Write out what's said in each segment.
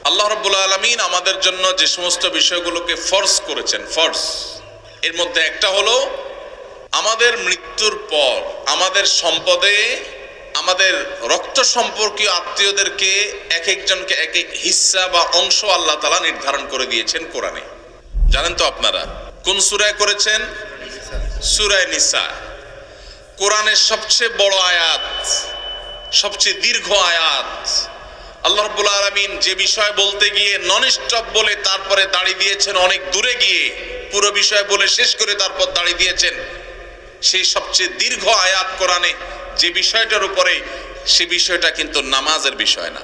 আল্লাহ রাব্বুল আলামিন আমাদের জন্য যে সমস্ত বিষয়গুলোকে ফরজ করেছেন, ফরজ এর মধ্যে একটা হলো আমাদের মৃত্যুর পর আমাদের সম্পদে আমাদের রক্ত সম্পর্কীয় আত্মীয়দেরকে এক একজনকে এক এক হিস্সা বা অংশ আল্লাহ তাআলা নির্ধারণ করে দিয়েছেন কোরআনে। জানেন তো আপনারা কোন সূরায় করেছেন? সূরা নিসা। কোরআনের সবচেয়ে বড় আয়াত, সবচেয়ে দীর্ঘ আয়াত। আল্লাহ রাব্বুল আলামিন যে বিষয় বলতে গিয়ে নন স্টপ বলে তারপরে দাঁড়িয়ে দিয়েছেন অনেক দূরে গিয়ে, পুরো বিষয় বলে শেষ করে তারপর দাঁড়িয়ে দিয়েছেন। সেই সবচেয়ে দীর্ঘ আয়াত কোরআনে যে বিষয়টার উপরে, সে বিষয়টা কিন্তু নামাজের বিষয় না,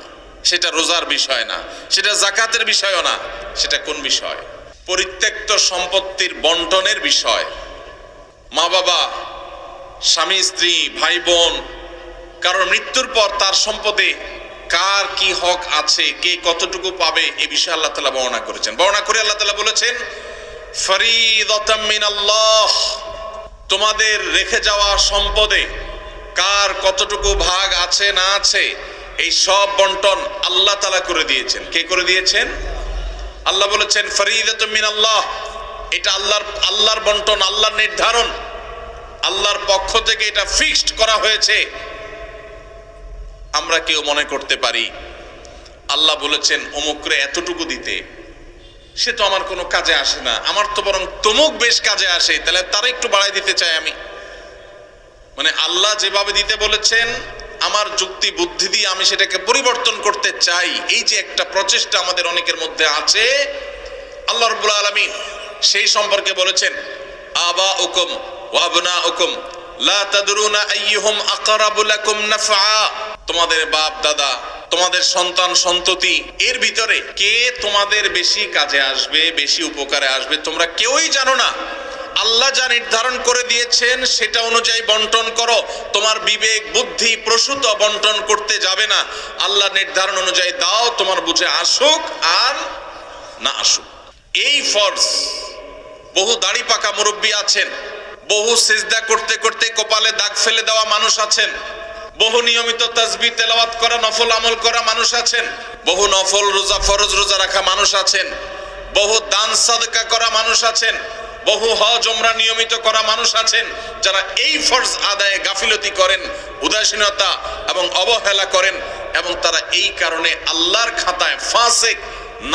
সেটা রোজার বিষয় না, সেটা যাকাতের বিষয়ও না। সেটা কোন বিষয়? পরিত্যক্ত সম্পত্তির বন্টনের বিষয়। মা বাবা, স্বামী স্ত্রী, ভাই বোন, কারণ মৃত্যুর পর তার সম্পদে কার কি হক আছে, কে কতটুকু পাবে, এই বিষয়ে আল্লাহ তাআলা বর্ণনা করেছেন। বর্ণনা করে আল্লাহ তাআলা বলেছেন, ফরিদাতাম মিনাল্লাহ, তোমাদের রেখে যাওয়া সম্পদে কার কতটুকু ভাগ আছে না আছে, এই সব বন্টন আল্লাহ তাআলা করে দিয়েছেন। কে করে দিয়েছেন? আল্লাহ বলেছেন ফরিদাতুম মিনাল্লাহ, এটা আল্লাহর বন্টন, আল্লাহর নির্ধারণ, আল্লাহর পক্ষ থেকে এটা ফিক্সড করা হয়েছে। আমরা কেউ মনে করতে পারি আল্লাহ বলেছেন অমুকরে এতটুকু দিতে, সে তো আমার কোনো কাজে আসে না, আমার তো বরং তমুক বেশ কাজে আসে, তাহলে তারা একটু বাড়াই দিতে চাই আমি। মানে আল্লাহ যেভাবে দিতে বলেছেন আমার যুক্তি বুদ্ধি দিয়ে আমি সেটাকে পরিবর্তন করতে চাই, এই যে একটা প্রচেষ্টা আমাদের অনেকের মধ্যে আছে। আল্লাহ রাব্বুল আলামিন সেই সম্পর্কে বলেছেন, আবাউকুম ওয়া আবনাউকুম লা তাদরুনা আইয়ুহুম আকরাবু লাকুম নাফআ, তোমাদের বাপ দাদা, তোমাদের সন্তান সন্ততি, এর ভিতরে কে তোমাদের বেশি কাজে আসবে, বেশি উপকারে আসবে, তোমরা কেউই জানো না। আল্লাহ যা নির্ধারণ করে দিয়েছেন সেটা অনুযায়ী বন্টন করো। তোমার বিবেক বুদ্ধি প্রসূত বন্টন করতে যাবে না, আল্লাহ নির্ধারণ অনুযায়ী দাও, তোমার বুঝে আসুক আর না আসুক। এই ফরজ। বহু দাড়ি পাকা মুরব্বী আছেন, বহু সিজদা করতে করতে কপালে দাগ ফেলে দেওয়া মানুষ আছেন, বহু নিয়মিত তাসবিহ তেলাওয়াত করা নফল আমল করা মানুষ আছেন, বহু নফল রোজা ফরজ রোজা রাখা মানুষ আছেন, বহু দান সাদকা করা মানুষ আছেন, বহু হজ ওমরা নিয়মিত করা মানুষ আছেন, যারা এই ফরজ আদায়ে গাফিলতি করেন, উদাসীনতা এবং অবহেলা করেন, এবং তারা এই কারণে আল্লাহর খাতায় ফাসিক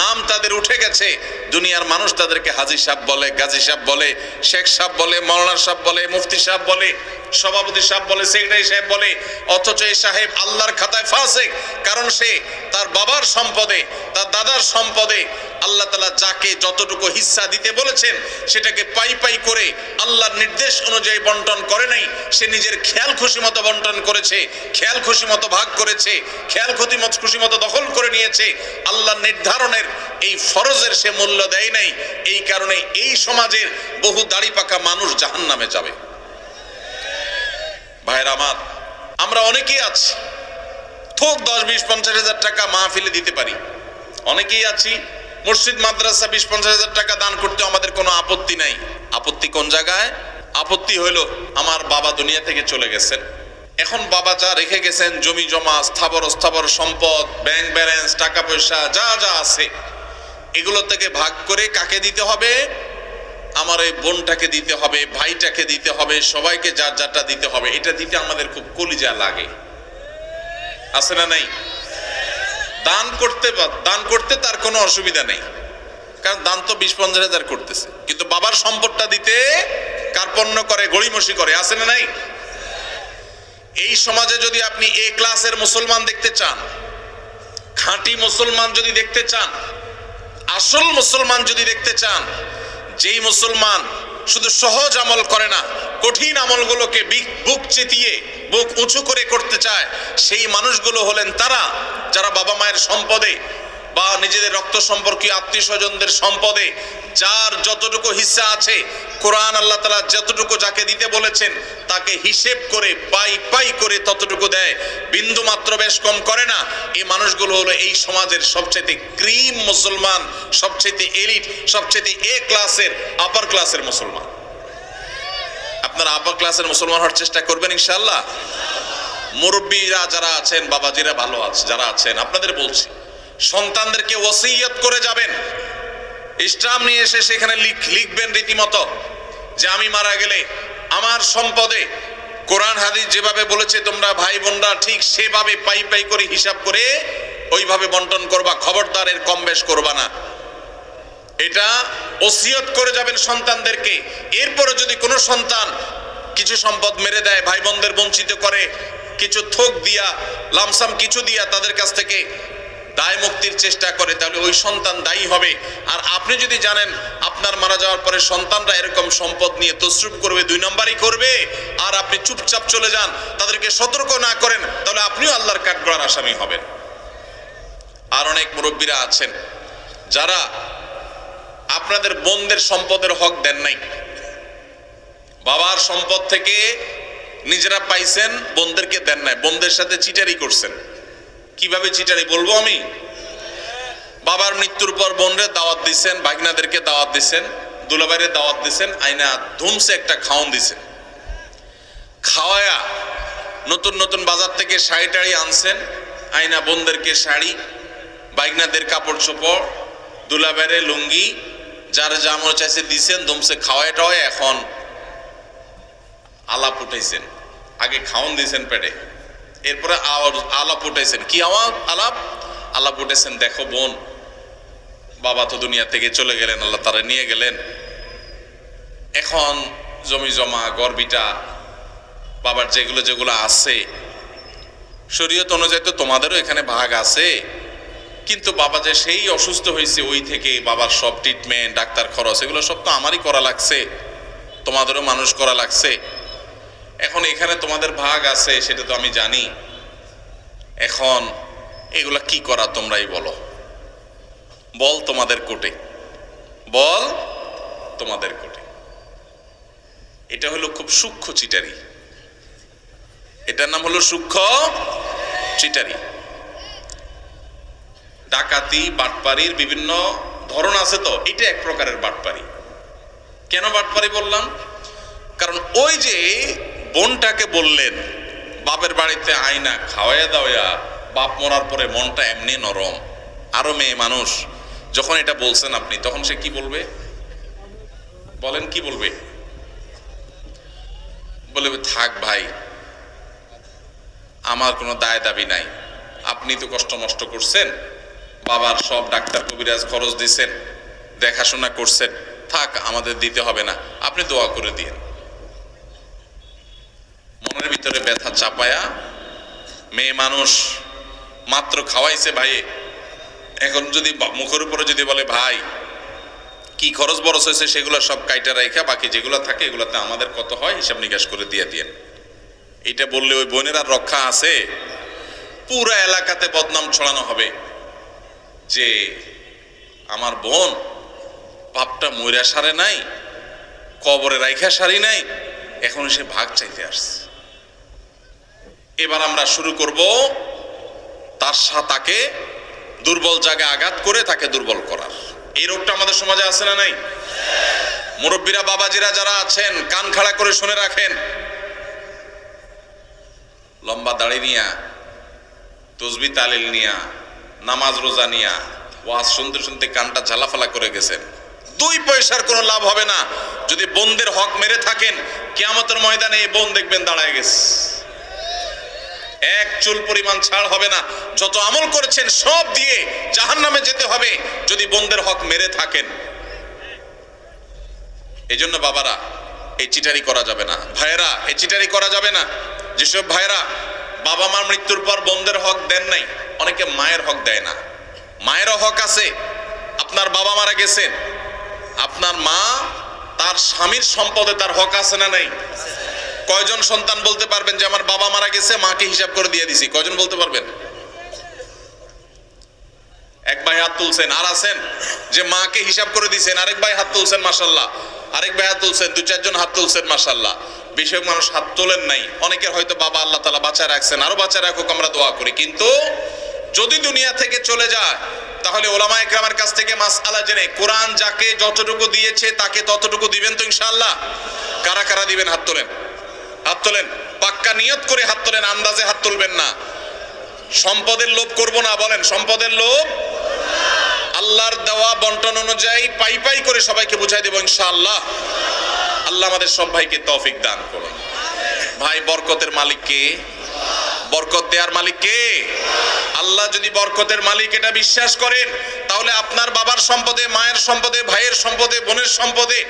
নাম তাদের উঠে গেছে। দুনিয়ার মানুষ তাদেরকে হাজী সাহেব বলে, গাজী সাহেব বলে, শেখ সাহেব বলে, মাওলানা সাহেব বলে, মুফতি সাহেব বলে, সভাপতি সাহেব বলে, সেক্রেটারি সাহেব বলে, অথচ এই সাহেব আল্লাহর খাতায় ফাসিক। কারণ সে তার বাবার সম্পদে, তার দাদার সম্পদে আল্লাহ তাআলা যাকে যতটুকু হিস্সা দিতে বলেছেন সেটাকে পাই পাই করে আল্লাহর নির্দেশ অনুযায়ী বন্টন করে নাই। সে নিজের খেয়াল খুশি মতো বন্টন করেছে, খেয়াল খুশি মতো ভাগ করেছে, খেয়াল খুশি মতো দখল করে নিয়েছে। আল্লাহর নির্ধারণের এই ফরজের সে মূল্য দেয় নাই। এই কারণে এই সমাজের বহু দাড়ি পাকা মানুষ জাহান্নামে যাবে। ভাইরা আমার, আমরা অনেকেই আছি থোক 10, 20, 50 হাজার টাকা মাহফিলে দিতে পারি, অনেকেই আছি মসজিদ মাদ্রাসা 20, 50 হাজার টাকা দান করতে আমাদের কোনো আপত্তি নাই। আপত্তি কোন জায়গায়? আপত্তি হইলো আমার বাবা দুনিয়া থেকে চলে গেছেন, এখন বাবা যা রেখে গেছেন জমি জমা স্থাবর অস্থাবর সম্পদ, ব্যাংক ব্যালেন্স, টাকা পয়সা যা যা আছে, এগুলো থেকে ভাগ করে কাকে দিতে হবে? আমার এই বোনটাকে দিতে হবে, ভাইটাকে দিতে হবে, সবাইকে যার যারটা দিতে হবে। এটা দিতে আমাদের খুব কলিজা লাগে, আছে না নাই? দান করতে তার কোনো অসুবিধা নেই, কারণ দান তো 20, 50 হাজার করতেছে, কিন্তু বাবার সম্পদটা দিতে কার্পণ্য করে, গড়িমসি করে, আছে না নাই? এই সমাজে যদি আপনি এ ক্লাসের মুসলমান দেখতে চান, খাঁটি মুসলমান যদি দেখতে চান, আসল মুসলমান যদি দেখতে চান, যেই মুসলমান শুধু সহজ আমল করে না, কঠিন আমলগুলোকে বুক চেতিয়ে বুক উঁচু করে করতে চায়, সেই মানুষগুলো হলেন তারা যারা বাবা মায়ের সম্পদে বা নিজেদের রক্ত সম্পর্কীয় আত্মীয় স্বজনদের সম্পদে যার যতটুকু হিস্সা আছে, কোরআন আল্লাহ তাআলা যতটুকু যাকে দিতে বলেছেন তাকে হিসেব করে পাই পাই করে ততটুকু দেয়, বিন্দু মাত্র বেশ কম করে না। এই মানুষগুলো হলো এই সমাজের সবচেয়ে ক্রিম মুসলমান, সবচেয়ে এলিট, সবচেয়ে এ ক্লাসের, আপার ক্লাসের মুসলমান। আপনারা আপার ক্লাসের মুসলমান হওয়ার চেষ্টা করবেন ইনশাআল্লাহ। মুরব্বীরা যারা আছেন, বাবাজিরা ভালো আছে যারা আছেন, আপনাদের বলছি সন্তানদেরকে ওসিয়ত করে যাবেন, স্টাম্প নিয়ে এসে সেখানে লিখবেন রীতিমতো যে আমি মারা গেলে আমার সম্পদে কোরআন হাদিস যেভাবে বলেছে তোমরা ভাই বোনরা ঠিক সেভাবে পাই পাই করে হিসাব করে ওইভাবে বন্টন করবা, খবরদার এর কম বেশ করবা না। এটা ওসিয়ত করে যাবেন সন্তানদেরকে। এরপরে যদি কোনো সন্তান কিছু সম্পদ মেরে দেয়, ভাই বোনদের বঞ্চিত করে, কিছু থোক দিয়া লামসাম কিছু দিয়া তাদের কাছ থেকে দায় মুক্তির চেষ্টা করে, তাহলে ওই সন্তান দায়ী হবে। আর আপনি যদি জানেন আপনার মারা যাওয়ার পরে সন্তানরা এরকম সম্পদ নিয়ে তসরুফ করবে, 2 নম্বরই করবে, আর আপনি চুপচাপ চলে যান, তাদেরকে সতর্ক না করেন, তাহলে আপনিও আল্লাহর কাঠগড়ার আসামি হবেন। আর অনেক মুরব্বীরা আছেন যারা আপনাদের বোনদের সম্পদের হক দেন নাই, বাবার সম্পদ থেকে নিজেরা পাইছেন, বোনদেরকে দেন নাই, বোনদের সাথে চিটারি করছেন। কিভাবে চিটারি বলবো আমি? বাবার মৃত্যুর পর বোনরে দাওয়াত দিচ্ছেন, ভাগনাদেরকে দাওয়াত দিচ্ছেন, দুলাভাইরে দাওয়াত দিচ্ছেন, আইনা ধুমসে একটা খাওন দিছেন, খাওয়ায়া নতুন নতুন বাজার থেকে শাড়ি টাড়ি আনছেন, আইনা বোনদেরকে শাড়ি, ভাগনাদের কাপড় চোপড়, দুলাভাইরে লুঙ্গি, যার যা মনে চাইছে দিছেন, ধুমসে খাওয়ায় টাওয়ায় এখন আলাপ উঠাইছেন। আগে খাওন দিয়েছেন পেটে, এরপরে আলাপ উঠাইছেন। কি আলাপ উঠেছেন, দেখো বোন, বাবা তো দুনিয়া থেকে চলে গেলেন, আল্লাহ তারা নিয়ে গেলেন, এখন জমি জমা গর্বিটা বাবার যেগুলো যেগুলো আছে শরীয়ত অনুযায়ী তো তোমাদেরও এখানে ভাগ আছে, কিন্তু বাবা যে সেই অসুস্থ হয়েছে ওই থেকে বাবার সব ট্রিটমেন্ট, ডাক্তার খরচ, এগুলো সব তো আমারই করা লাগছে, তোমাদেরও মানুষ করা লাগছে। এখন এখানে তোমাদের ভাগ আছে সেটা তো আমি জানি, এখন এগুলা কি করা তোমরাই বলো, বল তোমাদের কোটে, বল তোমাদের কোটে। এটা হলো খুব সূক্ষ্ম চিটারি, এটার নাম হলো সূক্ষ্ম চিটারি। ডাকাতি বাটপারির বিভিন্ন ধরন আছে, তো এটা এক প্রকারের বাটপারি। কেন বাটপারি বললাম? কারণ ওই যে বোনটাকে বললেন বাপের বাড়িতে আয়না খাওয়াইয়া দাওয়া, বাপ মরার পরে মনটা এমনি নরম, আরো মেয়ে মানুষ, যখন এটা বলছেন আপনি, তখন সে কি বলবে বলেন? কি বলবে? বলবে থাক ভাই, আমার কোনো দায় দাবি নাই, আপনি তো কষ্ট মষ্ট করছেন, বাবার সব ডাক্তার কবিরাজ খরচ দিচ্ছেন, দেখাশোনা করছেন, থাক আমাদের দিতে হবে না, আপনি দোয়া করে দিয়েন। মনের ভিতরে ব্যথা চাপায়া মেয়ে মানুষ মাত্র খাওয়াইছে ভাই, এখন যদি মুখের উপরে যদি বলে ভাই কি খরচ বরচ হয়েছে সেগুলো সব কাইটা রাখা, বাকি যেগুলো থাকে এগুলোতে আমাদের কত হয় হিসাব নিকাশ করে দিয়ে দিয়েন, এটা বললে ওই বোনের আর রক্ষা আছে? পুরো এলাকাতে বদনাম ছড়ানো হবে যে আমার বোন বাপটা মইরা সারে নাই, কবরে রাইখা সারি নাই, এখন সে ভাগ চাইতে আসছে। এবার আমরা শুরু করব তাকে দুর্বল জায়গায় আঘাত করে তাকে দুর্বল করার। এই রোগটা আমাদের সমাজে আছে না নাই? মুরব্বীরা বাবাজিরা যারা আছেন কান খাড়া করে শুনে রাখেন, লম্বা দাড়ি নিয়া, তসবি তালিল নিয়া, নামাজ রোজা নিয়া ওয়াজ শুনতে শুনতে কানটা ঝালাফালা করে গেছেন, 2 পয়সার কোনো লাভ হবে না। যদি বোনদের হক মেরে থাকেন, কিয়ামতের ময়দানে এই বোন দেখবেন দাঁড়ায় গেছে, এক চুল পরিমাণ ছাড় হবে না। যত আমল করেছেন সব দিয়ে জাহান্নামে যেতে হবে যদি বোনদের হক মেরে থাকেন। এই জন্য বাবারা এই চিটারি করা যাবে না, ভাইয়েরা এই চিটারি করা যাবে না। যেসব ভাইয়েরা বাবা মার মৃত্যুর পর বোনদের হক দেন নাই, অনেকে মায়ের হক দেয় না, মায়েরও হক আছে। আপনার বাবা মারা গেছেন, আপনার মা তার স্বামীর সম্পদে তার হক আছে না নাই? কয়জন সন্তান বলতে পারবেন যে আমার বাবা মারা গেছে, মাকে হিসাব করে দিয়ে দিছি? কয়জন বলতে পারবেন? এক ভাই হাত তুলছেন। আর আছেন যে মাকে হিসাব করে দিয়েছেন? আরেক ভাই হাত তুলছেন মাশাআল্লাহ, আরেক ভাই হাত তুলছেন, 2-4 জন হাত তুলছেন মাশাআল্লাহ। বেশিরভাগ মানুষ হাত তোলেন নাই। অনেকের হয়তো বাবা আল্লাহ তাআলা বাঁচায় রাখছেন, আরো বাঁচায় রাখুক, আমরা দোয়া করি। কিন্তু যদি দুনিয়া থেকে চলে যায় তাহলে ওলামায়ে কেরামের কাছ থেকে মাসআলা জেনে কোরআন যাকে যতটুকু দিয়েছে তাকে ততটুকু দিবেন তো ইনশাআল্লাহ? কারা কারা দিবেন? হাত তোলেন, হাত তোলেন, পাক্কা নিয়ত করে হাত তোলেন, আন্দাজে হাত তুলবেন না। সম্পদের লোভ করব না, বলেন সম্পদের লোভ আল্লাহর দেওয়া বন্টন অনুযায়ী পাই পাই করে সবাইকে বুঝাই দেব ইনশাআল্লাহ। আল্লাহ আমাদের সব ভাইকে তৌফিক দান করুন। ভাই, বরকতের মালিক কে? বরকত দেওয়ার মালিক কে? আল্লাহ। যদি বরকতের মালিক এটা বিশ্বাস করেন, তাহলে আপনার বাবার সম্পদে, মায়ের সম্পদে, ভাইয়ের সম্পদে, বোনের সম্পদে,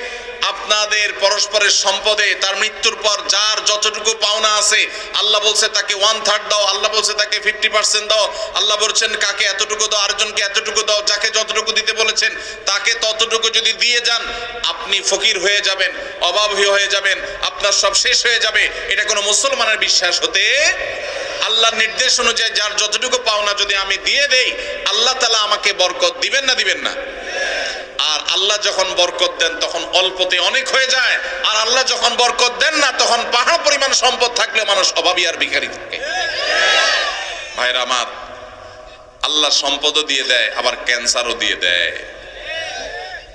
আপনাদের পরস্পরের সম্পদে তার মৃত্যুর পর যার যতটুকু পাওনা আছে, আল্লাহ বলছে তাকে 1/3 দাও, আল্লাহ বলছে তাকে 50% দাও, আল্লাহ বলছেন কাকে এতটুকু দাও, আরেকজনকে এতটুকু দাও, যাকে যতটুকু দিতে বলেছেন তাকে ততটুকু যদি দিয়ে যান, আপনি ফকির হয়ে যাবেন, অভাবী হয়ে যাবেন, আপনার সব শেষ হয়ে যাবে। এটা কোনো মুসলমানের বিশ্বাস হতে, আল্লাহর নির্দেশ অনুযায়ী যার যতটুকু পাওনা যদি আমি দিয়ে দেই, আল্লাহ তাআলা আমাকে বরকত দিবেন না দিবেন না? আর আল্লাহ যখন বরকত দেন তখন অল্পতে অনেক হয়ে যায়, আর আল্লাহ যখন বরকত দেন না তখন পাহাড় পরিমাণ সম্পদ থাকলে মানুষ অভাবী আর ভিখারি থাকে। ভাইরা আমার, আল্লাহ সম্পদও দিয়ে দেয়, আবার ক্যান্সারও দিয়ে দেয়,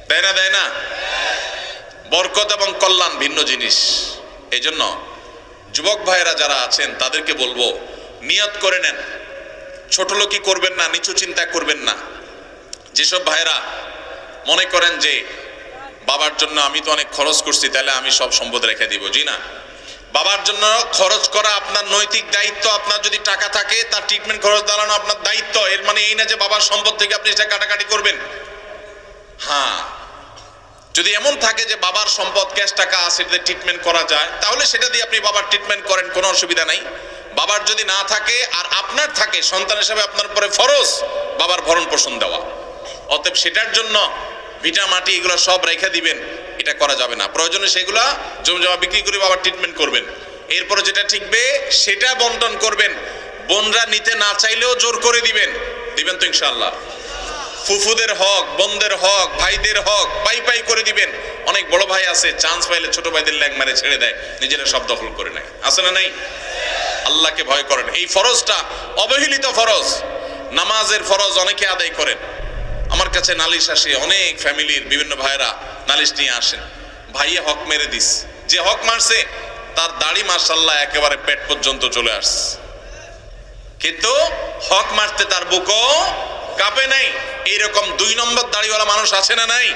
দেয় না? দেয় না? বরকত এবং কল্যাণ ভিন্ন জিনিস। এই জন্য যুবক ভাইরা যারা আছেন তাদেরকে বলবো, নিয়ত করে নেন, ছোট লোকই করবেন না, নিচু চিন্তা করবেন না। যেসব ভাইরা মনে করেন যে বাবার জন্য আমি তো অনেক খরচ করছি, তাহলে আমি সব সম্পদ রেখে দিব, জি না। বাবার জন্য খরচ করা আপনার নৈতিক দায়িত্ব। আপনার যদি টাকা থাকে তার ট্রিটমেন্ট খরচ দাঁড়ানো আপনার দায়িত্ব। এর মানে এই না যে বাবার সম্পদ থেকে আপনি সেটা কাটাকাটি করবেন। হ্যাঁ, যদি এমন থাকে যে বাবার সম্পদ ক্যাশ টাকা আছে, সেটা ট্রিটমেন্ট করা যায়, তাহলে সেটা দিয়ে আপনি বাবার ট্রিটমেন্ট করেন, কোনো অসুবিধা নাই। বাবার যদি না থাকে আর আপনার থাকে, সন্তান হিসেবে আপনার উপরে ফরজ বাবার ভরণ পোষণ দেওয়া। অতএব সেটার জন্য ভিটা মাটি এগুলো সব রেখে দিবেন, এটা করা যাবে না। প্রয়োজনে সেগুলা জমি জমা বিক্রি করে বাবার ট্রিটমেন্ট করবেন। এরপরে যেটা ঠিকবে সেটা বন্টন করবেন। বোনরা নিতে না চাইলেও জোর করে দিবেন, দিবেন তো ইনশাআল্লাহ? ফুফুদের হক, বোনদের হক, ভাইদের হক পাই পাই করে দিবেন। অনেক বড় ভাই আছে, চান্স পাইলে ছোট ভাইদের ল্যাং মারে ছেড়ে দেয়, নিজেরা সব দখল করে নেয়, আছে না নাই? আল্লাহকে ভয় করেন। এই ফরজটা অবহেলিত ফরজ। নামাজের ফরজ অনেকে আদায় করেন। আমার কাছে নালিশ আসে, অনেক ফ্যামিলির বিভিন্ন ভাইরা নালিশ নিয়ে আসেন, ভাইয়ে হক মেরে দিস, যে হক মারছে তার দাড়ি মাশাআল্লাহ একেবারে পেট পর্যন্ত চলে আসছে, কিন্তু হক মারতে তার বুকও কাঁপে নাই। এইরকম 2 নম্বর দাড়িওয়ালা মানুষ আছে না নাই?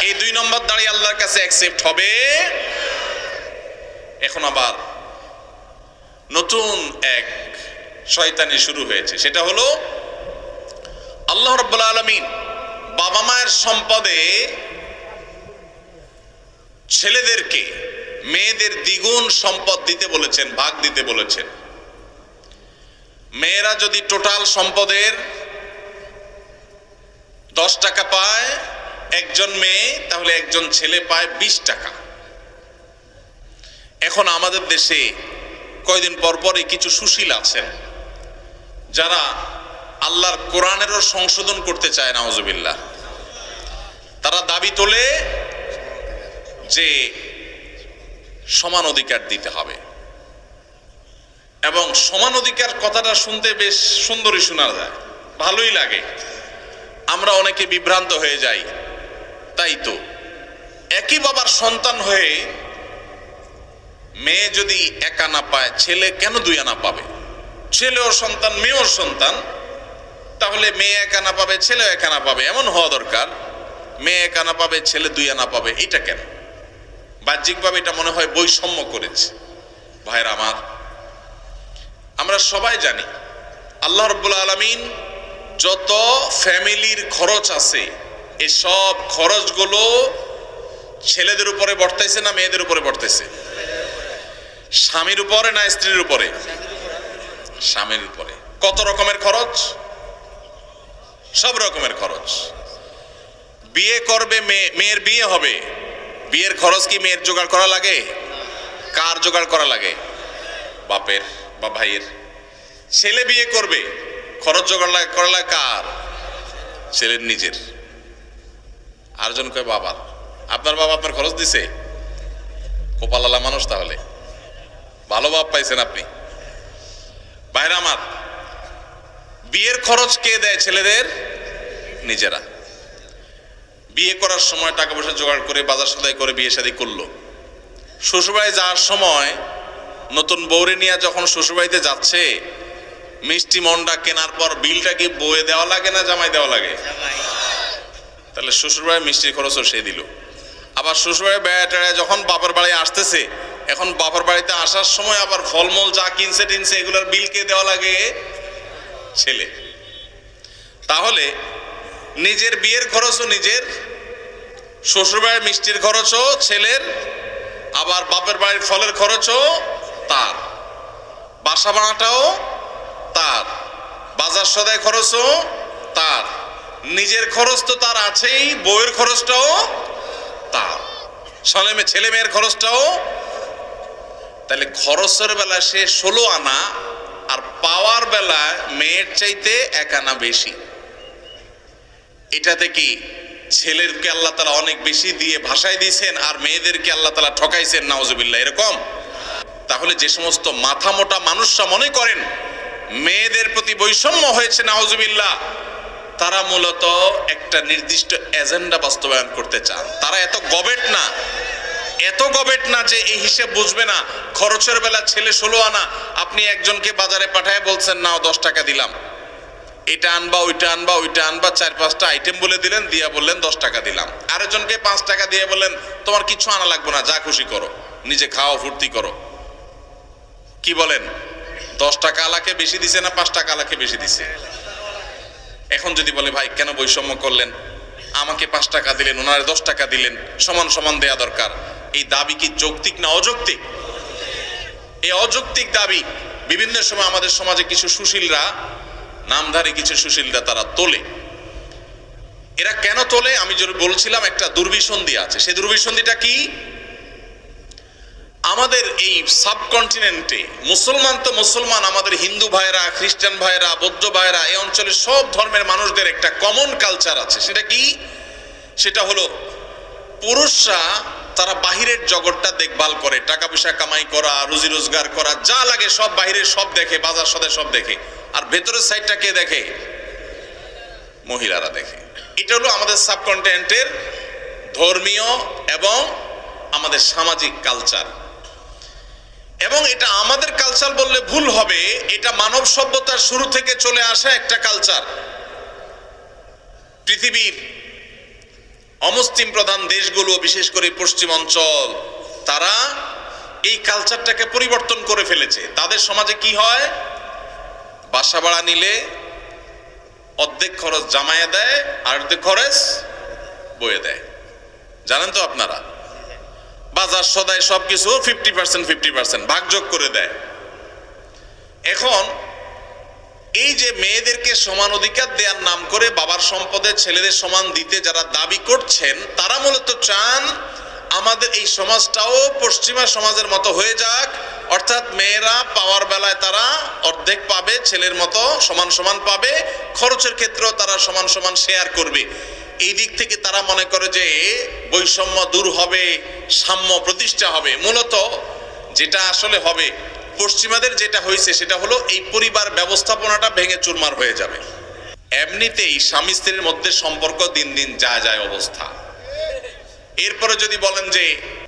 এই 2 নম্বর দাড়ি আল্লাহর কাছে অ্যাকসেপ্ট হবে। এখন আবার নতুন এক শয়তানি শুরু হয়েছে, সেটা হলো আল্লাহ রাব্বুল আলামিন বাবা মায়ের সম্পদে ছেলেদেরকে মেয়েদের দ্বিগুণ সম্পদ দিতে বলেছেন, ভাগ দিতে বলেছেন। মেয়েরা যদি টোটাল সম্পদের 10 টাকা পায় একজন মেয়ে, তাহলে একজন ছেলে পায় 20 টাকা। এখন আমাদের দেশে কয়দিন পর পরই কিছু সুশীল আছেন যারা আল্লাহর কোরআনেরও সংশোধন করতে চায়, নাউজুবিল্লাহ। তারা দাবি তোলে যে সমান অধিকার দিতে হবে, এবং সমান অধিকার কথাটা শুনতে বেশ সুন্দরই শোনা যায়, ভালোই লাগে। আমরা অনেকে বিভ্রান্ত হয়ে যাই। তাই তো একই বাবার সন্তান হয়ে মেয়ে যদি 1 আনা পায়, ছেলে কেন 2 আনা পাবে? ছেলেও সন্তান, মেয়েও সন্তান, তাহলে মেয়ে 1 আনা পাবে, ছেলে 1 আনা পাবে, এমন হওয়া দরকার। মেয়ে 1 আনা পাবে, ছেলে 2 আনা পাবে, এটা কেন? বাহ্যিকভাবে এটা মনে হয় বৈষম্য করেছে। ভাইরা আমার, আমরা সবাই জানি আল্লাহ রাব্বুল আলামিন যত ফ্যামিলির খরচ আছে, এই সব খরচগুলো ছেলেদের উপরে বর্তাইছে না মেয়েদের উপরে বর্তাইছে? স্বামীর উপরে না স্ত্রীর উপরে? স্বামীর উপরে। কত রকমের খরচ? সব রকমের খরচ। বিয়ে করবে মেয়ের বিয়ে হবে, বিয়ের খরচ কি মেয়ের জোগাড় করা লাগে? কার জোগাড় করা লাগে? বাপের বা ভাইয়ের। ছেলে বিয়ে করবে, খরচ জোগাড় করা লাগে কার? ছেলের নিজের। আরেকজন কয় বাবার। আপনার বাবা আপনার খরচ দিছে? কপালালা মানুষ, তাহলে ভালো বাপ পাইছেন আপনি। ভাইরা আমার, বিয়ের খরচ কে দেয়? ছেলেদের নিজেরা। বিয়ে করার সময় টাকা পয়সা জোগাড় করে বাজার সদাই করে বিয়ে শাদী করলো। শ্বশুরবাড়ি যাওয়ার সময় নতুন বউরে নিয়ে যখন শ্বশুরবাড়িতে যাচ্ছে, মিষ্টি মন্ডা কেনার পর বিলটা কি বউয়ে দেওয়া লাগে না জামাই দেওয়া লাগে? তাহলে শ্বশুরবাড়ির মিষ্টির খরচও সে দিল। আবার শ্বশুরবাড়ির বেড়ায় যখন বাপের বাড়ি আসতেছে, এখন বাপের বাড়িতে আসার সময় আবার ফলমূল যা কিনছে টিনছে এগুলোর বিল কে দেওয়া লাগে? ছেলে। তাহলে নিজের বিয়ের খরচও নিজের, শ্বশুরবাড়ির মিষ্টির খরচও ছেলের, আবার বাপের বাড়ির ফলের খরচও তার, বাসা ভাড়াটাও তার, বাজার সদাই খরচও তার, নিজের খরচ তো তার আছেই, বউয়ের খরচটাও তার, ছেলে মেয়ের খরচটাও। তাহলে খরচের বেলা সে 16 আনা, আর পাওয়ার বেলায় মেয়ের চাইতে 1 আনা বেশি। এটাতে কি ছেলেরকে আল্লাহ তাআলা অনেক বেশি দিয়ে ভাষায় দিয়েছেন আর মেয়েদেরকে আল্লাহ তাআলা ঠকাইছেন? নাউজুবিল্লাহ, এরকম? তাহলে যে সমস্ত মাথা মোটা মানুষরা মনে করেন মেয়েদের প্রতি বৈষম্য হয়েছে, নাউজুবিল্লাহ, তারা মূলত একটা নির্দিষ্ট এজেন্ডা বাস্তবায়ন করতে চান। তারা এত গবেট না যে এই হিসেব বুঝবে না। খরচের বেলা ছেলে 16 আনা, আপনি একজনকে বাজারে পাঠায় বলছেন নাও 10 টাকা দিলাম, এটা আনবা ওইটা আনবা ওইটা আনবা, 4-5টা আইটেম বলে দিলেন, দিয়া বললেন 10 টাকা দিলাম। আরেকজনকে 5 টাকা দিয়ে বললেন তোমার কিছু আনা লাগবে না, যা খুশি করো, নিজে খাও, ফুর্তি করো। কি বলেন? 10 টাকা আলাকে বেশি দিছে না 5 টাকা আলাকে বেশি দিছে? এখন যদি বলে ভাই কেন বৈষম্য করলেন, আমাকে 5 টাকা দিলেন, ওনারে 10 টাকা দিলেন, সমান সমান দেয়া দরকার, এই দাবি কি যৌক্তিক না অযৌক্তিক? এই অযৌক্তিক দাবি বিভিন্ন সময় আমাদের সমাজে কিছু সুশীলরা, নামধারী কিছু সুশীলরা তারা তোলে। এরা কেন তোলে? আমি যেটা বলছিলাম, একটা দুর্বিসন্ধি আছে। সেই দুর্বিসন্ধিটা কি? আমাদের এই সাবকন্টিনেন্টে মুসলমান তো মুসলমান, আমাদের হিন্দু ভাইরা, খ্রিস্টান ভাইরা, বৌদ্ধ ভাইরা, এই অঞ্চলের সব ধর্মের মানুষদের একটা কমন কালচার আছে। সেটা কি? সেটা হলো পুরুষরা তারা বাহিরের জগৎটা দেখভাল করে, টাকা পয়সা কামাই করা, রুজি রোজগার করা, যা লাগে সব বাহিরের সব দেখে, বাজার সদাই সব দেখে। আর ভেতরের সাইডটা কে দেখে? মহিলারা দেখে। এটা হলো আমাদের সাবকন্টিনেন্টের ধর্মীয় এবং আমাদের সামাজিক কালচার। এবং এটা আমাদের কালচার বললে ভুল হবে, এটা মানব সভ্যতার শুরু থেকে চলে আসা একটা কালচার। পৃথিবীর অমুসলিম প্রধান দেশগুলো, বিশেষ করে পশ্চিম অঞ্চল, তারা এই কালচারটাকে পরিবর্তন করে ফেলেছে। তাদের সমাজে কি হয়? বাসা ভাড়া নিলে অর্ধেক খরচ জামাইয়ে দেয় আর অর্ধেক খরচ বয়ে দেয়। জানেন তো আপনারা? বাজার সদাই সবকিছু 50% ভাগযোগ করে দেয়। এখন এই যে মেয়েদেরকে সমান অধিকার দেওয়ার নাম করে বাবার সম্পদে ছেলেদের সমান দিতে যারা দাবি করছেন, তারা মূলত চান আমাদের এই সমাজটাও পশ্চিমা সমাজের মতো হয়ে যাক, অর্থাৎ মেয়েরা পাওয়ার বেলায় তারা অর্ধেক পাবে, ছেলের মতো সমান সমান পাবে, খরচের ক্ষেত্রেও তারা সমান সমান শেয়ার করবে। এই দিক থেকে তারা মনে করে যে বৈষম্য দূর হবে, সাম্য প্রতিষ্ঠা হবে। মূলত যেটা আসলে হবে, পশ্চিমাদের যেটা হয়েছে সেটা হলো এই পরিবার ব্যবস্থাপনাটা ভেঙে চুরমার হয়ে যাবে। এমনিতেই স্বামী স্ত্রীর মধ্যে সম্পর্ক দিন দিন যায় অবস্থা। এরপরে যদি বলেন যে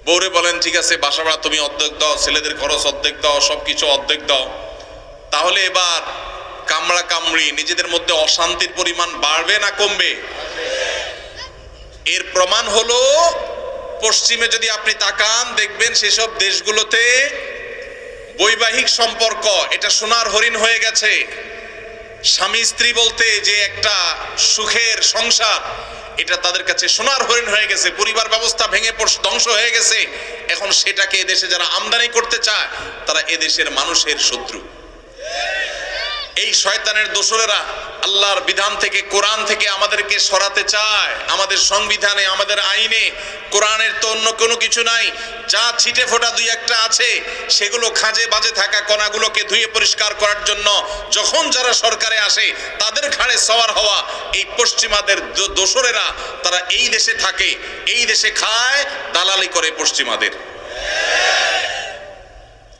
বউরে বলেন ঠিক আছে বাসা ভাড়া তুমি অর্ধেক দাও, ছেলেদের খরচ অর্ধেক দাও, সবকিছু অর্ধেক দাও, তাহলে এবার কামড়া কামড়ি নিজেদের মধ্যে অশান্তির পরিমাণ বাড়বে না কমবে? এর প্রমাণ হলো পশ্চিমে যদি আপনি তাকান দেখবেন সেসব দেশগুলোতে বৈবাহিক সম্পর্ক এটা সোনার হরিণ হয়ে গেছে। স্বামী স্ত্রী বলতে যে একটা সুখের সংসার, এটা তাদের কাছে সোনার হরিণ হয়ে গেছে। পরিবার ব্যবস্থা ভেঙে ধ্বংস হয়ে গেছে। এখন সেটাকে এদেশে যারা আমদানি করতে চায় তারা এদেশের মানুষের শত্রু। এই শয়তানের দোসরেরা আল্লাহর বিধান থেকে, কোরআন থেকে আমাদেরকে সরাতে চায়। আমাদের সংবিধানে, আমাদের আইনে কোরআনের তো অন্য কোনো কিছু নাই। যা ছিটে ফোটা দুই একটা আছে, সেগুলো খাজে বাজে থাকা কণাগুলোকে ধুয়ে পরিষ্কার করার জন্য যখন যারা সরকারে আসে তাদের ঘাড়ে সওয়ার হওয়া এই পশ্চিমাদের দোসরেরা, তারা এই দেশে থাকে, এই দেশে খায়, দালালি করে পশ্চিমাদের।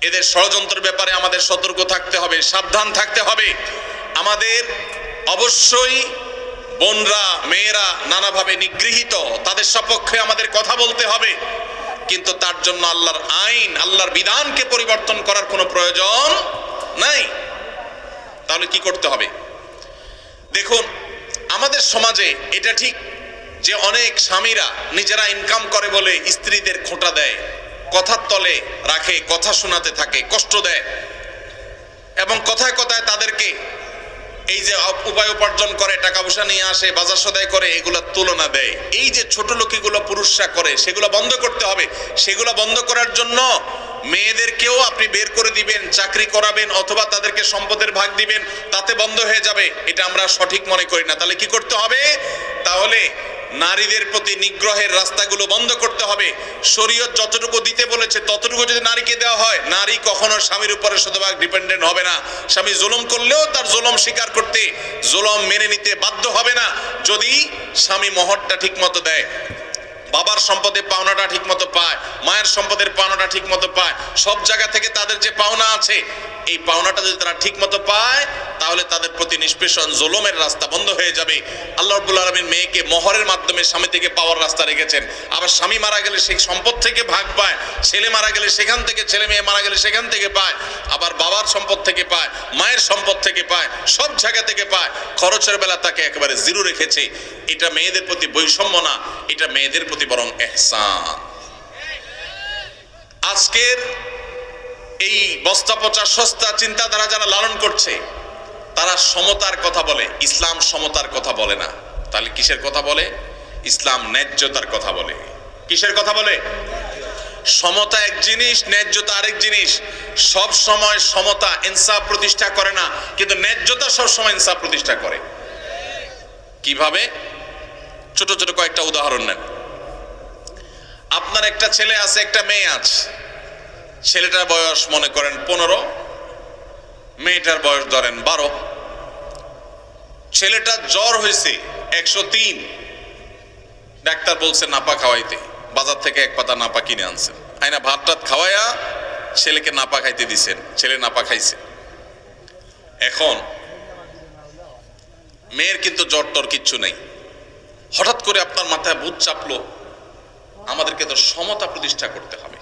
এদের ষড়যন্ত্রের ব্যাপারে আমাদের সতর্ক থাকতে হবে, সাবধান থাকতে হবে। আমাদের অবশ্যই বোনরা, মেয়েরা নানাভাবে নিগৃহীত, তাদের সপক্ষে আমাদের কথা বলতে হবে, কিন্তু তার জন্য আল্লাহর আইন, আল্লাহর বিধানকে পরিবর্তন করার কোনো প্রয়োজন নাই। তাহলে কি করতে হবে? দেখুন, আমাদের সমাজে এটা ঠিক যে অনেক স্বামীরা নিজেরা ইনকাম করে বলে স্ত্রীদের খোঁটা দেয়, কথার তলে রাখে, কথা শোনাতে থাকে, কষ্ট দেয়, এবং কথায় কথায় তাদেরকে এই যে উপায় উপার্জন করে, টাকা পয়সা নিয়ে আসে, বাজার সদাই করে, এগুলা তুলনা দেয়। এই যে ছোট লোকিগুলো পুরুষরা করে, সেগুলো বন্ধ করতে হবে। সেগুলো বন্ধ করার জন্য মেয়েদেরকেও আপনি বের করে দিবেন, চাকরি করাবেন, অথবা তাদেরকে সম্পদের ভাগ দিবেন, তাতে বন্ধ হয়ে যাবে, এটা আমরা সঠিক মনে করি না। তাহলে কি করতে হবে? তাহলে নারীদের প্রতি নিগ্রহের রাস্তাগুলো বন্ধ করতে হবে। শরীয়ত যতটুকু দিতে বলেছে ততটুকু যদি নারীকে দেওয়া হয়, নারী কখনো স্বামীর উপরে শতভাগ ডিপেন্ডেন্ট হবে না। স্বামী জুলুম করলেও তার জুলুম স্বীকার করতে, জুলুম মেনে নিতে বাধ্য হবে না, যদি স্বামী মহরটা ঠিক মতো দেয়, বাবার সম্পদের পাওনাটা ঠিক মতো পায়, মায়ের সম্পদের পাওনাটা ঠিক মতো পায়, সব জায়গা থেকে তাদের যে পাওনা আছে, এই পাওনাটা যদি তারা ঠিক মতো পায়, তাহলে তাদের প্রতি নিষ্পেষণ জুলুমের রাস্তা বন্ধ হয়ে যাবে। আল্লাহ রাব্বুল আলামিন মেয়েকে মোহরের মাধ্যমে স্বামী থেকে পাওয়ার রাস্তা রেখেছেন। আবার স্বামী মারা গেলে সেই সম্পদ থেকে ভাগ পায়, ছেলে মারা গেলে সেখান থেকে, ছেলে মেয়ে মারা গেলে সেখান থেকে পায়, আবার বাবার সম্পদ থেকে পায়, মায়ের সম্পদ থেকে পায়, সব জায়গা থেকে পায়। খরচের বেলা তাকে একেবারে জিরো রেখেছে। এটা মেয়েদের প্রতি বৈষম্য না, এটা মেয়েদের প্রতি বরং ইহসান। আজকের এই বস্তা পচা সস্তা চিন্তাধারা যারা লালন করছে, তারা সমতার কথা বলে, ইসলাম সমতার কথা বলে না। তাহলে কিসের কথা বলে? ইসলাম ন্যায্যতার কথা বলে। কিসের কথা বলে? সমতা এক জিনিস, ন্যায্যতা আরেক জিনিস। সব সময় সমতা ইনসাফ প্রতিষ্ঠা করে না, কিন্তু ন্যায্যতা সব সময় ইনসাফ প্রতিষ্ঠা করে। কিভাবে? ছোট ছোট কয়েকটা উদাহরণ নেন। আপনার একটা ছেলে আছে, একটা মেয়ে আছে। ছেলেটার বয়স মনে করেন 15, মেয়েটার বয়স ধরেন 12। ছেলেটার জ্বর হয়েছে 103, ডাক্তার বলছে নাপা খাওয়াইতে, বাজার থেকে এক পাতা নাপা কিনে আনছেন, আইনা ভাত টাত খাওয়াইয়া ছেলেকে নাপা খাইতে দিছেন, ছেলে নাপা খাইছে। এখন মেয়ের কিন্তু জ্বর টর কিচ্ছু নেই। হঠাৎ করে আপনার মাথায় ভূত চাপলো, আমাদেরকে তো সমতা প্রতিষ্ঠা করতে হবে।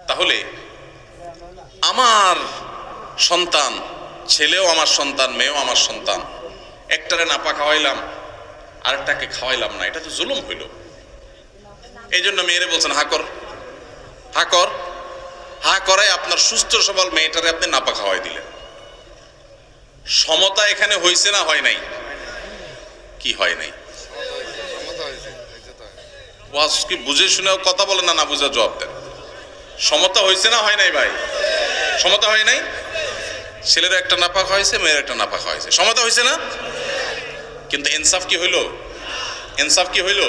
তাহলে আমার সন্তান, ছেলেও আমার সন্তান, মেয়েও আমার সন্তান, একটারে নাপা খাওয়াইলাম, আরেকটাকে খাওয়াইলাম না, এটা তো জুলুম হইল। এই জন্য মেয়েরে বলছেন হা কর, হা কর। হা করায় আপনার সুস্থ সবল মেয়েটারে আপনি নাপা খাওয়াই দিলেন। সমতা এখানে হয়েছে না হয় নাই? কি হয় নাই? ওয়াজ কি বুঝে শুনেও কথা বলে না, না বুঝে জবাব দেন। সমতা হয়েছে না হয় নাই ভাই? সমতা হয় নাই? ছেলের একটা নাপা খাওয়াইছে, মেয়ের একটা নাপা খাওয়াইছে, সমতা হয়েছে না? কিন্তু ইনসাফ কি হইল? ইনসাফ কি হইল?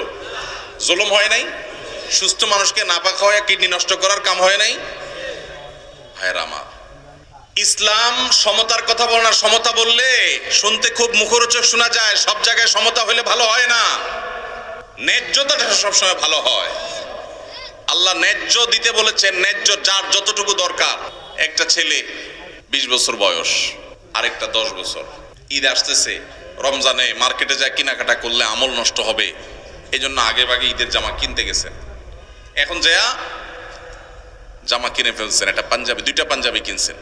জুলুম হয় নাই? সুস্থ মানুষকে নাপা খাওয়ায় কিডনি নষ্ট করার কাম হয় নাই? ভাইয়ের আমার, ইসলাম সমতার কথা বলে না। সমতা বললে শুনতে খুব মুখরোচক শোনা যায়, সব জায়গায় সমতা হইলে ভালো হয় না। ন্যায্যতাটা সবসময় ভালো হয়। আল্লাহ ন্যায্য দিতে বলেছেন, ন্যায্য যার যতটুকু দরকার। একটা ছেলে 20 বছর বয়স, আরেকটা 10 বছর। ঈদ আসতেছে, রমজানে মার্কেটে যায় কেনাকাটা করলে আমল নষ্ট হবে, এই জন্য আগে ভাগে ঈদের জামা কিনতে গেছেন। এখন যা জামা কিনে ফেলছেন, একটা পাঞ্জাবি, 2টা পাঞ্জাবি কিনছেন।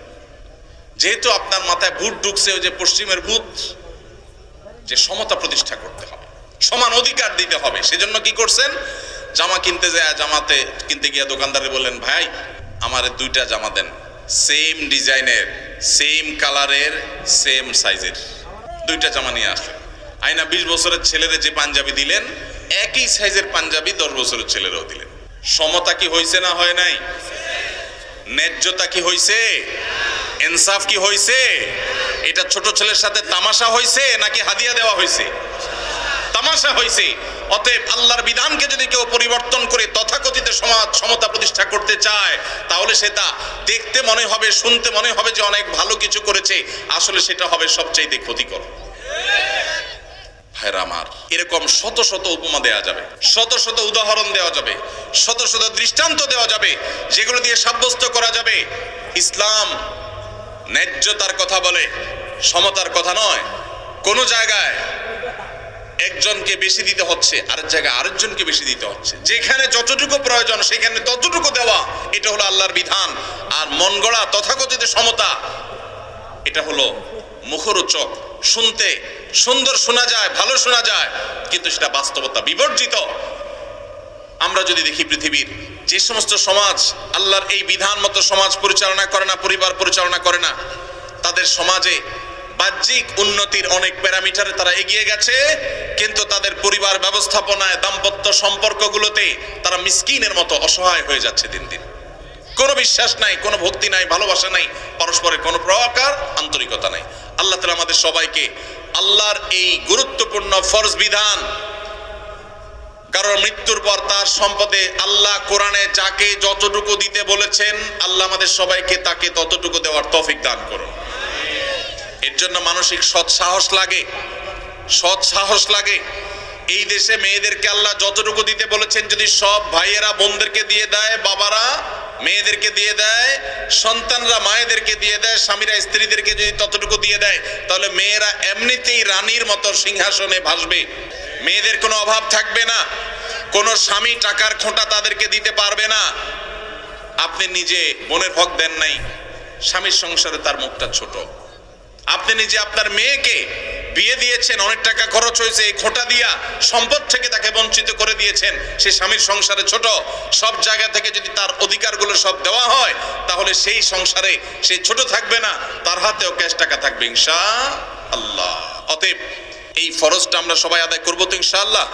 যেহেতু আপনার মাথায় ভূত ঢুকছে, ওই যে পশ্চিমের ভূত, যে সমতা প্রতিষ্ঠা করতে হবে, সমান অধিকার দিতে হবে, সেজন্য কি করছেন? জামা কিনতে যায়, জামাতে কিনতে গিয়া দোকানদারে বললেন, ভাই আমার 2টা জামা দেন, সেম ডিজাইনের, সেম কালারের, সেম সাইজের। 2টা জামা নিয়ে আসলেন। আইনা 20 বছরের ছেলেরে যে পাঞ্জাবি দিলেন, একই সাইজের পাঞ্জাবি 10 বছরের ছেলেরাও দিলেন। সমতা কি হয়েছে না হয় নাই? ন্যায্যতা কি হয়েছে? ইনসাফ কি হয়েছে? এটা ছোট ছেলের সাথে তামাশা হয়েছে নাকি হাদিয়া দেওয়া হয়েছে? তামাশা হয়েছে। অতএব আল্লাহর বিধানকে যদি কেউ পরিবর্তন করে তথাকথিত সমতা প্রতিষ্ঠা করতে চায়, তাহলে সেটা দেখতে মনে হবে, শুনতে মনে হবে যে অনেক ভালো কিছু করেছে, আসলে সেটা হবে সবচাইতে ক্ষতিকর। ভাইরা আমার, এরকম শত শত উপমা দেওয়া যাবে, শত শত উদাহরণ দেওয়া যাবে, শত শত দৃষ্টান্ত দেওয়া যাবে, যেগুলো দিয়ে সাব্যস্ত করা যাবে ইসলাম ন্যায্যতার কথা বলে, সমতার কথা নয়। কোন জায়গায় একজনকে বেশি দিতে হচ্ছে, আরেক জায়গায় আরেকজনকে বেশি দিতে হচ্ছে। যেখানে যতটুকু প্রয়োজন সেখানে ততটুকু দেওয়া, এটা হলো আল্লাহর বিধান। আর মন গড়া তথাকথিত সমতা, এটা হলো মুখরোচক, শুনতে সুন্দর শোনা যায়, ভালো শোনা যায়, কিন্তু সেটা বাস্তবতা বিবর্জিত। আমরা যদি দেখি পৃথিবীর যে সমস্ত সমাজ আল্লাহর এই বিধান মতো সমাজ পরিচালনা করে না, পরিবার পরিচালনা করে না, তাদের সমাজে বাহ্যিক উন্নতির অনেক প্যারামিটারে তারা এগিয়ে গেছে, কিন্তু তাদের পরিবার ব্যবস্থাপনায়, দাম্পত্য সম্পর্কগুলোতে তারা মিসকিনের মতো অসহায় হয়ে যাচ্ছে দিন দিন। কোনো বিশ্বাস নাই, কোনো ভক্তি নাই, ভালোবাসা নাই, পরস্পরের কোনো প্রকার আন্তরিকতা নাই। আল্লাহ তাআলা আমাদের সবাইকে আল্লাহর এই গুরুত্বপূর্ণ ফরজ বিধান, কারণ মৃত্যুর পর তার সম্পদে আল্লাহ কোরআনে যাকে যতটুকু দিতে বলেছেন, আল্লাহ আমাদের সবাইকে তাকে ততটুকু দেওয়ার তৌফিক দান করুন। এর জন্য মানসিক সৎ সাহস লাগে, সৎ সাহস লাগে। এই দেশে মেয়েদেরকে আল্লাহ যতটুকু দিতে বলেছেন, যদি সব ভাইয়েরা বোনদেরকে দিয়ে দেয়, বাবারা মেয়েদেরকে দিয়ে দেয়, সন্তানরা মায়েদেরকে দিয়ে দেয়, স্বামীরা স্ত্রীদেরকে যদি ততটুকু দিয়ে দেয়, তাহলে মেয়েরা এমনিতেই রানীর মতো সিংহাসনে ভাসবে। মেয়েদের কোনো অভাব থাকবে না, কোনো স্বামী টাকার খোঁটা তাদেরকে দিতে পারবে না। আপনি নিজে বোনের হক দেন নাই, স্বামীর সংসারে তার মুখটা ছোট। আপনি নিজে আপনার মেয়েকে বিয়ে দিয়েছেন, অনেক টাকা খরচ হয়েছে, এই খোঁটা দিয়া সম্পদ থেকে তাকে বঞ্চিত করে দিয়েছেন, সে স্বামীর সংসারে ছোট। সব জায়গা থেকে যদি তার অধিকারগুলো সব দেওয়া হয়, তাহলে সেই সংসারে সে ছোট থাকবে না, তার হাতেও ক্যাশ টাকা থাকবে ইনশাআল্লাহ। অতএব এই ফরজটা আমরা সবাই আদায় করবো তো ইনশাআল্লাহ।